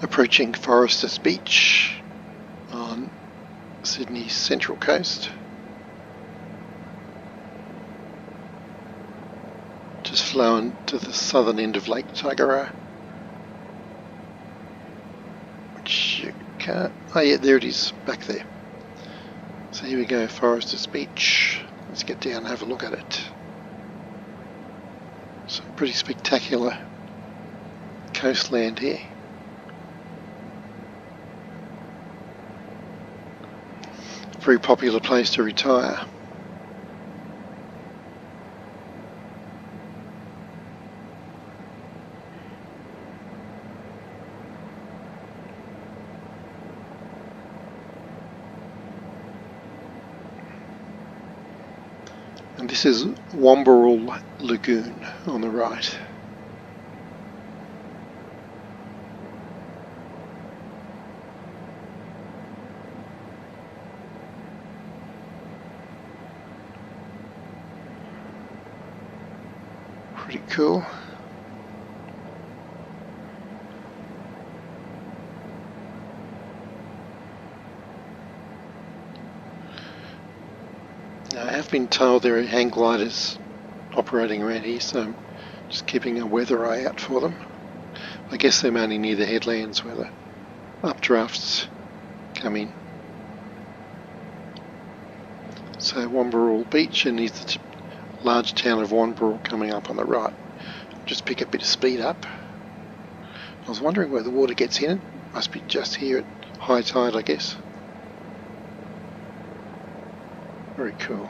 Approaching Foresters Beach on Sydney's central coast. Just flowing to the southern end of Lake Tigera, which you can't, oh yeah, there it is, back there. So here we go, Foresters Beach. Let's get down and have a look at it. Some pretty spectacular coastland here. Very popular place to retire. And this is Womberall Lagoon on the right. Pretty cool. Now, I have been told there are hang gliders operating around here, so I'm just keeping a weather eye out for them. I guess they're mainly near the headlands where the updrafts come in. So Womberall Beach, and here's the large town of Womberall coming up on the right. Just pick a bit of speed up. I was wondering where the water gets in. It must be just here at high tide, I guess. Very cool.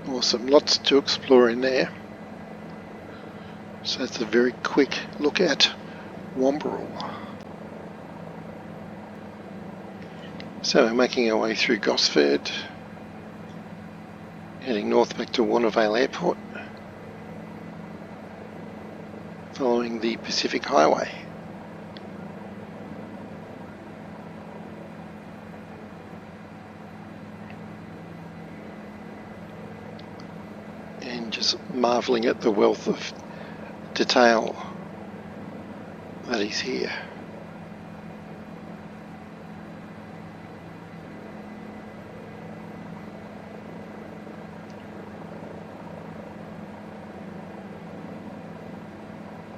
Awesome, lots to explore in there. So that's a very quick look at Womberall. So we're making our way through Gosford, heading north back to Warnervale Airport, following the Pacific Highway. And just marvelling at the wealth of detail that is here.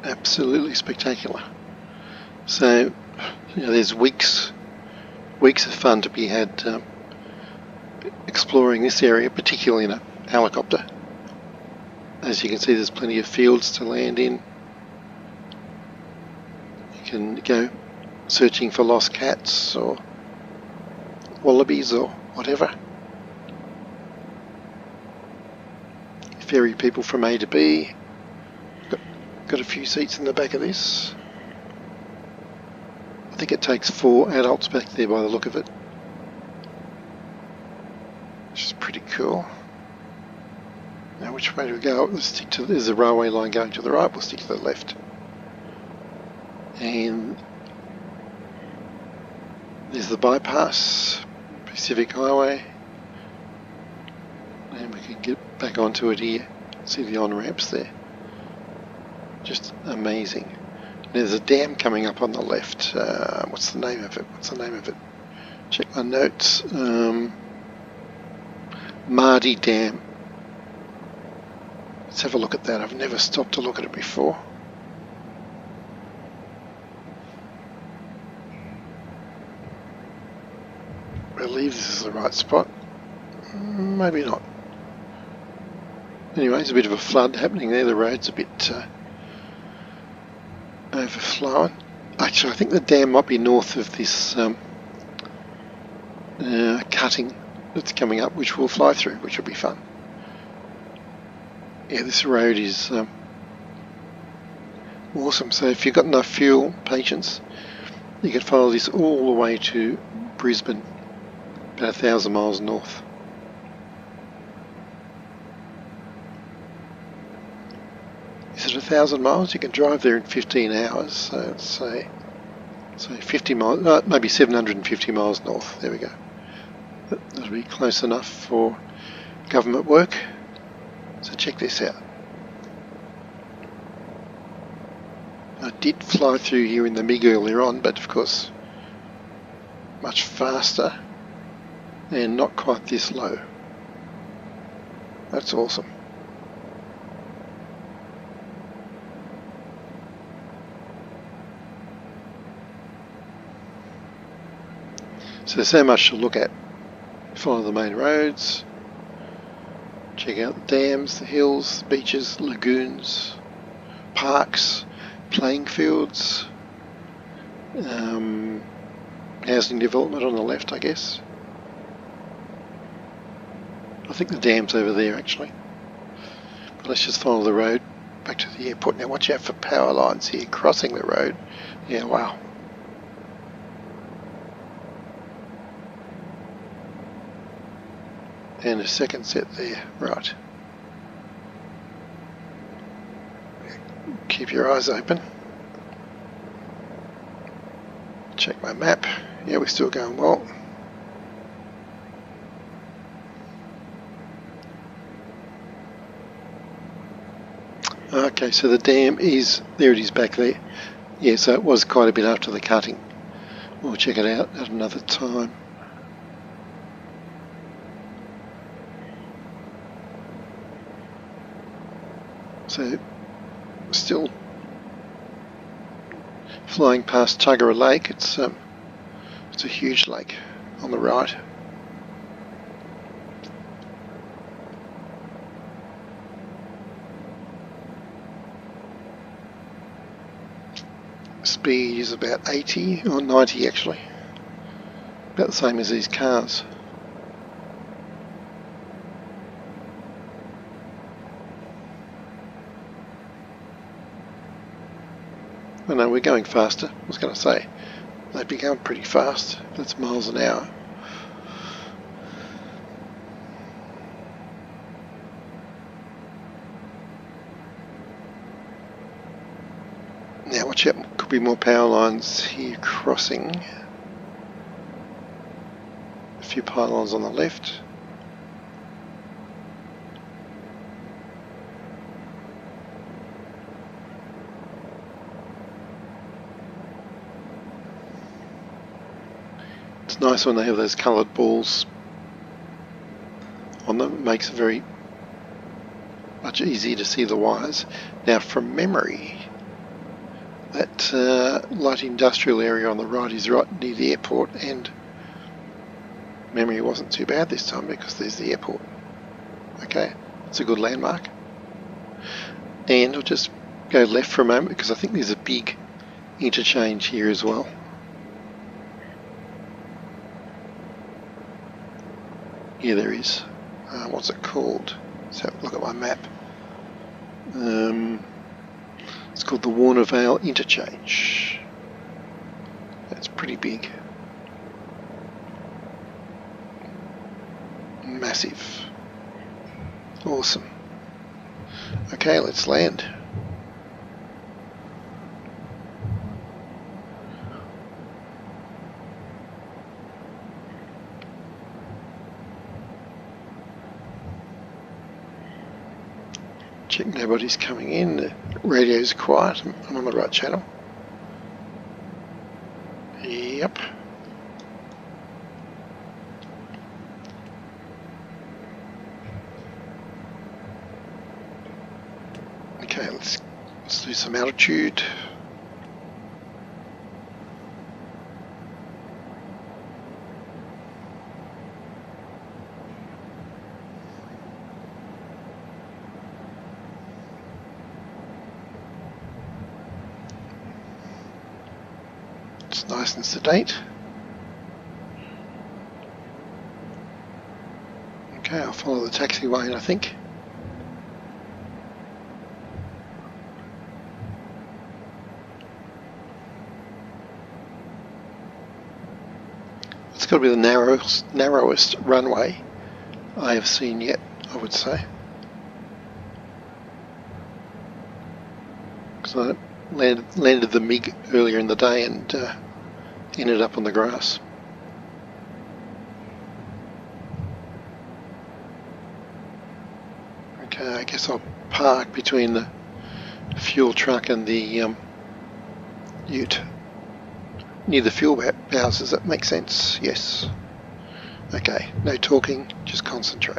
Absolutely spectacular. So, there's weeks of fun to be had exploring this area, particularly in a helicopter. As you can see, there's plenty of fields to land in. You can go searching for lost cats or wallabies or whatever. Ferry people from A to B. Got a few seats in the back of this. I think it takes 4 adults back there by the look of it, which is pretty cool. Now, which way do we go? Let's stick to, there's a railway line going to the right, we'll stick to the left. And there's the bypass, Pacific Highway. And we can get back onto it here. See the on-ramps there. Just amazing. There's a dam coming up on the left. What's the name of it? Check my notes. Mardi Dam. Let's have a look at that. I've never stopped to look at it before. I believe this is the right spot. Maybe not. Anyway, there's a bit of a flood happening there. The road's a bit overflowing. Actually, I think the dam might be north of this cutting that's coming up, which we'll fly through, which will be fun. Yeah, this road is awesome. So if you've got enough fuel, patience, you can follow this all the way to Brisbane, about 1,000 miles north. Is it 1,000 miles? You can drive there in 15 hours, so let's say 50 miles, maybe 750 miles north. There we go. That'll be close enough for government work. So check this out. I did fly through here in the MiG earlier on, but of course much faster and not quite this low. That's awesome. So there's so much to look at. Follow the main roads, check out the dams, the hills, the beaches, lagoons, parks, playing fields, housing development on the left, I guess. I think the dam's over there actually. But let's just follow the road back to the airport. Now watch out for power lines here crossing the road. Yeah, wow. And a second set there, right. Keep your eyes open. Check my map. Yeah, we're still going well. Okay, so the dam is, there it is back there. Yeah, so it was quite a bit after the cutting. We'll check it out at another time. So, still flying past Tuggerah Lake. It's a huge lake on the right. Speed is about 80 or 90 actually. About the same as these cars. Oh no, we're going faster. I was going to say, they'd be going pretty fast. That's miles an hour. Now watch out, could be more power lines here crossing. A few pylons on the left. It's nice when they have those coloured balls on them. It makes it very much easier to see the wires. Now from memory, that light industrial area on the right is right near the airport, and memory wasn't too bad this time because there's the airport. Okay, it's a good landmark. And I'll just go left for a moment because I think there's a big interchange here as well. Yeah, there is. What's it called? Let's have a look at my map. It's called the Warnervale Interchange. That's pretty big. Massive. Awesome. Okay, let's land. Check nobody's coming in. The radio's quiet. I'm on the right channel. Yep. Okay, let's do some altitude. It's nice and sedate. Okay, I'll follow the taxiway lane, I think. It's got to be the narrowest runway I have seen yet, I would say. So I landed the MiG earlier in the day and ended up on the grass. Okay, I guess I'll park between the fuel truck and the ute. Near the fuel house, does that make sense? Yes. Okay, no talking, just concentrate.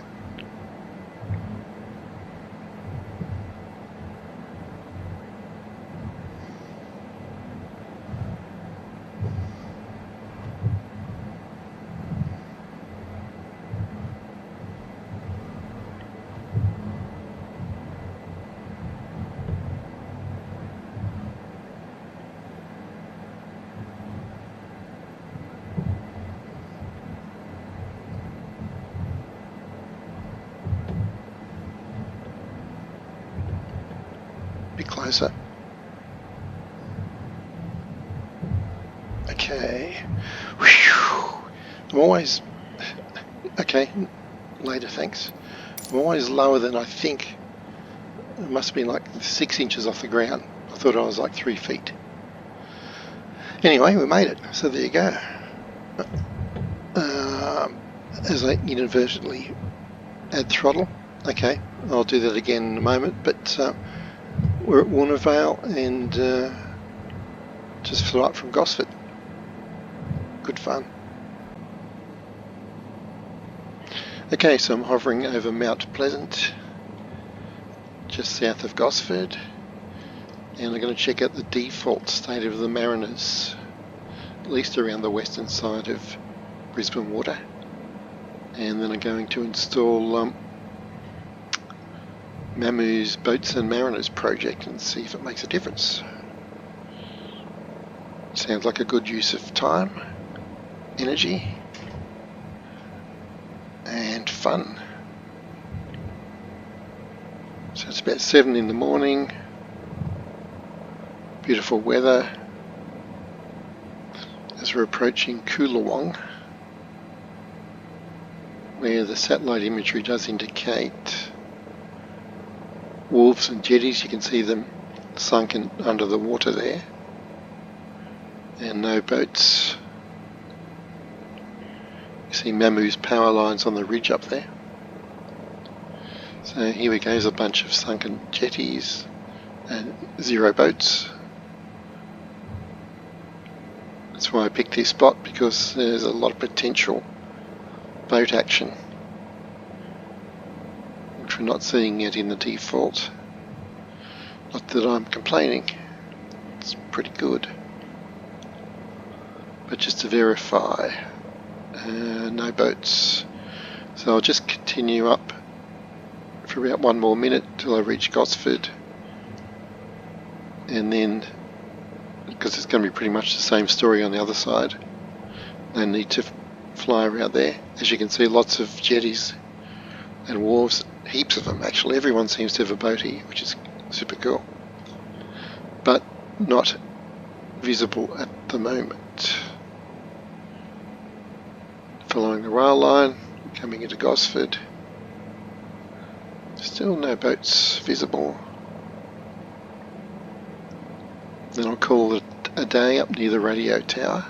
Bit closer. Okay. Whew. I'm always... Okay, later, thanks. I'm always lower than I think. It must have been like 6 inches off the ground. I thought I was like 3 feet. Anyway, we made it, so there you go. As I inadvertently add throttle. Okay, I'll do that again in a moment, but we're at Warnervale and just flew up from Gosford. Good fun. Okay, so I'm hovering over Mount Pleasant, just south of Gosford, and I'm going to check out the default state of the Mariners, at least around the western side of Brisbane Water. And then I'm going to install MAMU's Boats and Mariners project and see if it makes a difference. Sounds like a good use of time, energy, and fun. So it's about 7 in the morning, beautiful weather as we're approaching Coolawong, where the satellite imagery does indicate wharves and jetties. You can see them sunken under the water there, and no boats. You see MAMU's power lines on the ridge up there. So here we go, there's a bunch of sunken jetties and 0 boats. That's why I picked this spot, because there's a lot of potential boat action, which we're not seeing yet in the default. Not that I'm complaining, it's pretty good. But just to verify, no boats. So I'll just continue up for about 1 more minute till I reach Gosford, and then, because it's going to be pretty much the same story on the other side, no need to fly around there. As you can see, lots of jetties and wharves, heaps of them actually. Everyone seems to have a boat here, which is super cool, but not visible at the moment. Following the rail line, coming into Gosford, still no boats visible. Then I'll call it a day up near the radio tower.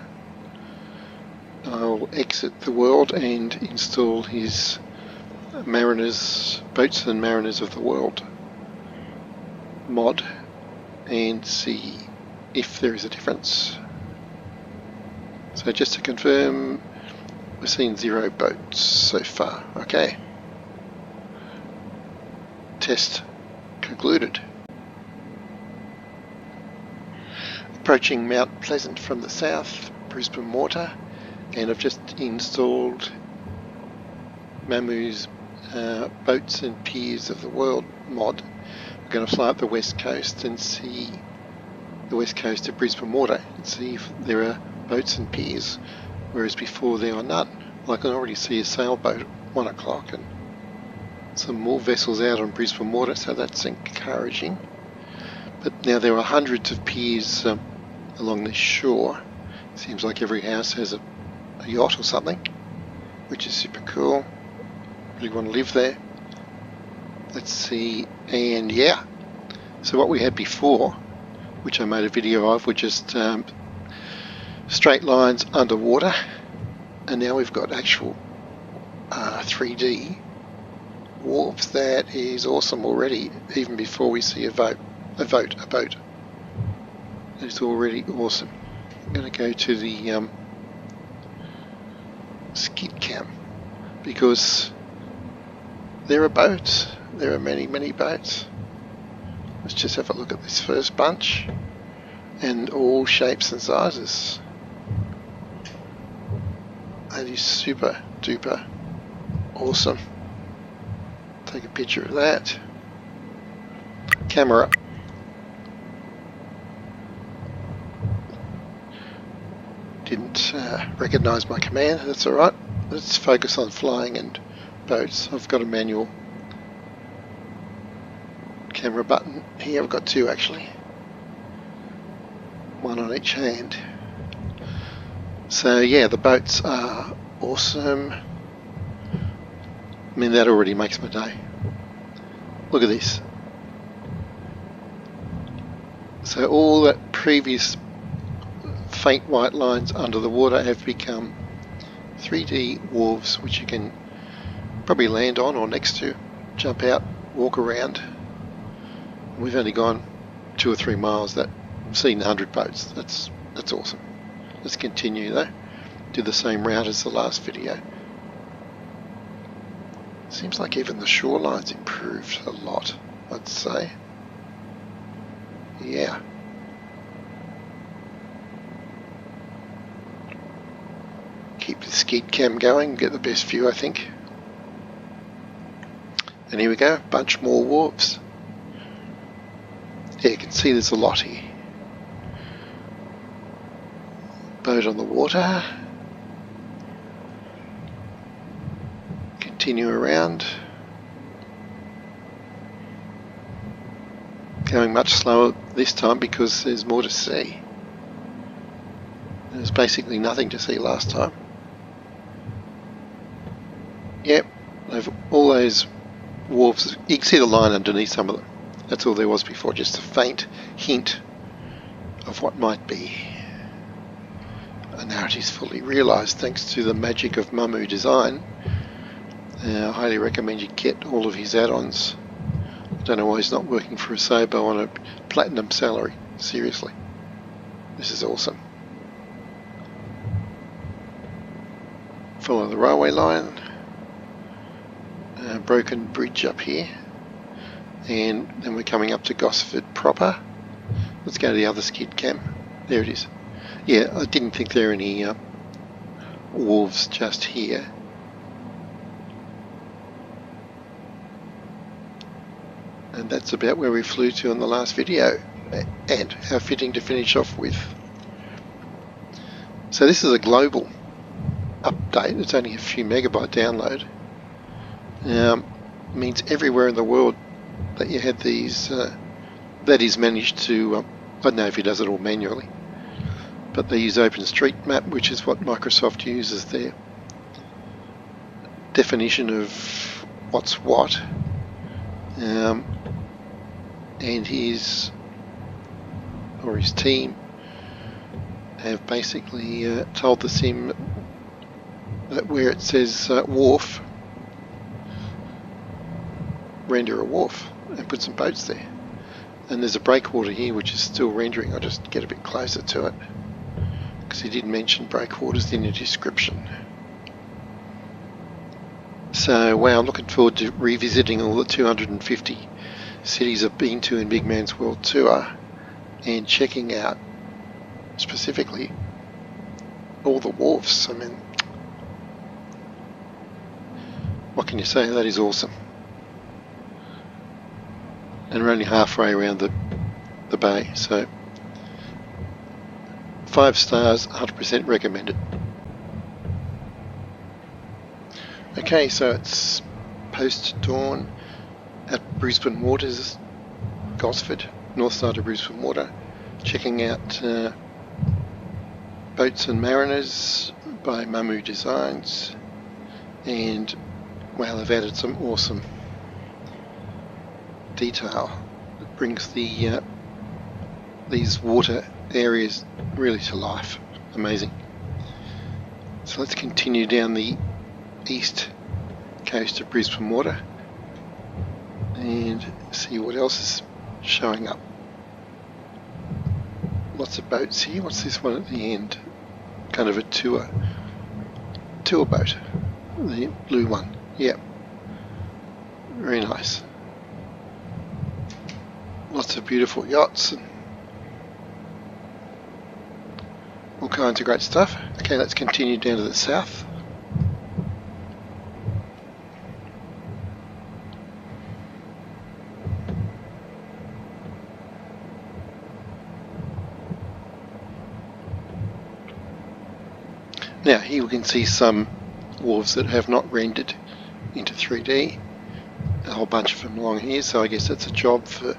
I'll exit the world and install his Mariners, Boats and Mariners of the World mod and see if there is a difference. So just to confirm, we're seeing 0 boats so far. Okay. Test concluded. Approaching Mount Pleasant from the south, Brisbane Water, and I've just installed MAMU's Boats and Piers of the World mod. We're going to fly up the west coast and see the west coast of Brisbane Water and see if there are boats and piers, whereas before there are none. I can already see a sailboat at 1 o'clock and some more vessels out on Brisbane Water, so that's encouraging. But now there are hundreds of piers along this shore. Seems like every house has a yacht or something, which is super cool. Really want to live there. Let's see, and yeah, so what we had before which I made a video of, were just straight lines underwater, and now we've got actual 3D wharves. That is awesome already, even before we see a boat. It's already awesome. I'm going to go to the skid cam, because there are boats. There are many boats. Let's just have a look at this first bunch, and all shapes and sizes. That is super duper awesome. Take a picture of that. Camera. Didn't recognise my command. That's alright. Let's focus on flying and boats. I've got a manual camera button here. I've got two actually. One on each hand. So yeah, the boats are awesome. I mean, that already makes my day. Look at this. So all that previous faint white lines under the water have become 3D wharves, which you can probably land on or next to, jump out, walk around. We've only gone 2 or 3 miles. That I've seen 100 boats. That's awesome. Let's continue though. Do the same route as the last video. Seems like even the shoreline's improved a lot, I'd say. Yeah. Keep the skid cam going, get the best view, I think. And here we go, bunch more wharves. Yeah, you can see there's a lot here. Boat on the water. Continue around. Going much slower this time because there's more to see. There's basically nothing to see last time. Yep, all those wharves, you can see the line underneath some of them. That's all there was before, just a faint hint of what might be. And now it is fully realised thanks to the magic of MiGMan design. I highly recommend you get all of his add-ons. I don't know why he's not working for Asobo on a platinum salary. Seriously. This is awesome. Follow the railway line. Broken bridge up here. And then we're coming up to Gosford proper. Let's go to the other skid cam. There it is. Yeah, I didn't think there were any wharves just here. And that's about where we flew to in the last video, and how fitting to finish off with. So this is a global update. It's only a few megabyte download. Means everywhere in the world that you had these, that is managed to, I don't know if he does it all manually, but they use OpenStreetMap, which is what Microsoft uses their definition of what's what. And his team have basically told the sim that where it says wharf, render a wharf and put some boats there. And there's a breakwater here which is still rendering. I'll just get a bit closer to it because he did mention breakwaters in the description. So wow, I'm looking forward to revisiting all the 250 cities I've been to in MiGMan's World Tour and checking out specifically all the wharfs. I mean, what can you say? That is awesome. And we're only halfway around the bay, so 5 stars, 100% recommended. Okay, so it's post-dawn at Brisbane Waters, Gosford, north side of Brisbane Water, checking out Boats and Mariners by MiGMan Designs, and well, they've added some awesome detail. It brings the these water areas really to life. Amazing. So let's continue down the east coast of Brisbane Water and see what else is showing up. Lots of boats here. What's this one at the end? Kind of a tour boat. The blue one. Yep. Very nice. Lots of beautiful yachts and all kinds of great stuff. Okay, let's continue down to the south. Now here we can see some wharves that have not rendered into 3D. A whole bunch of them along here, so I guess that's a job for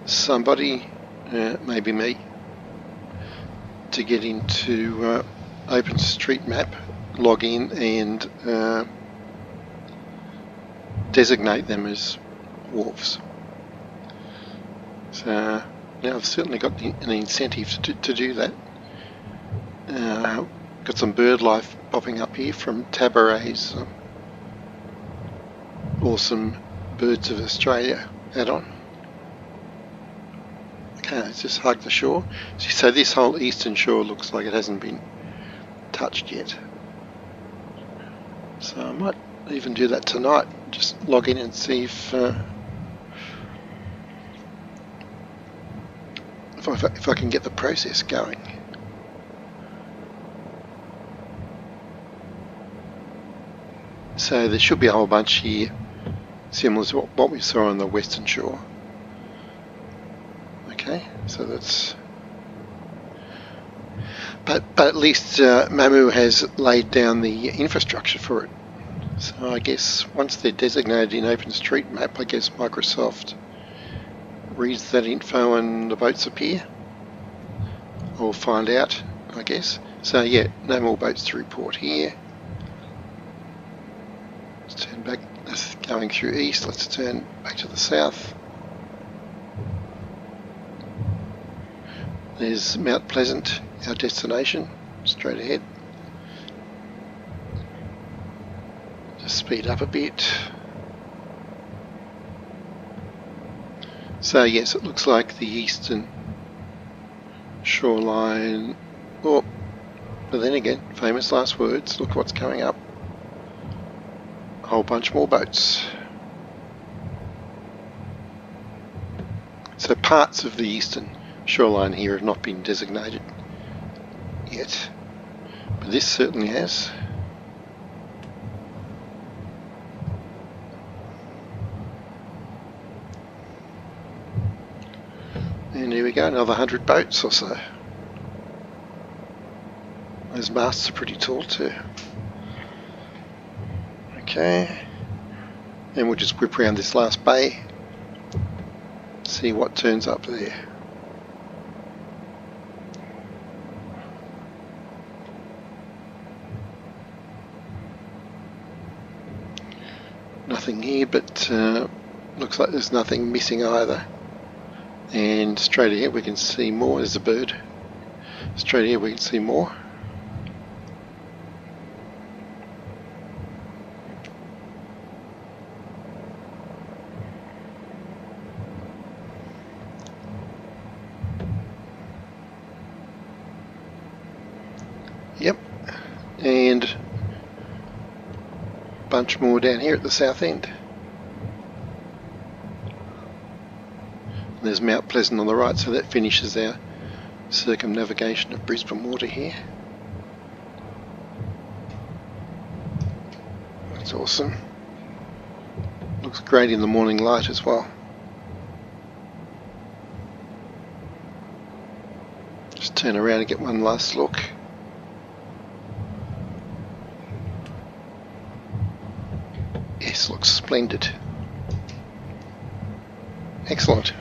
somebody, maybe me, to get into OpenStreetMap, log in and designate them as wharves. So now I've certainly got an incentive to do that. Got some bird life popping up here from Tabaret's awesome Birds of Australia add-on. Okay, let's just hug the shore. So this whole eastern shore looks like it hasn't been touched yet. So I might even do that tonight. Just log in and see if I can get the process going. So there should be a whole bunch here, similar to what we saw on the western shore. Okay, so that's... But at least Mamu has laid down the infrastructure for it. So I guess once they're designated in OpenStreetMap, I guess Microsoft reads that info and the boats appear. I'll find out, I guess. So yeah, no more boats to report here. Let's turn back, that's going through east, let's turn back to the south. There's Mount Pleasant, our destination, straight ahead. Just speed up a bit. So yes, it looks like the eastern shoreline. Oh, but then again, famous last words, look what's coming up. A whole bunch more boats. So parts of the eastern shoreline here have not been designated yet, but this certainly has. And here we go, another 100 boats or so. Those masts are pretty tall too. Okay, and we'll just whip around this last bay, see what turns up there. Nothing here, but looks like there's nothing missing either. And straight ahead we can see more. There's a bird. Straight ahead we can see more. Yep, and a bunch more down here at the south end. There's Mount Pleasant on the right, so that finishes our circumnavigation of Brisbane Water here. That's awesome. Looks great in the morning light as well. Just turn around and get one last look. Yes, looks splendid. Excellent.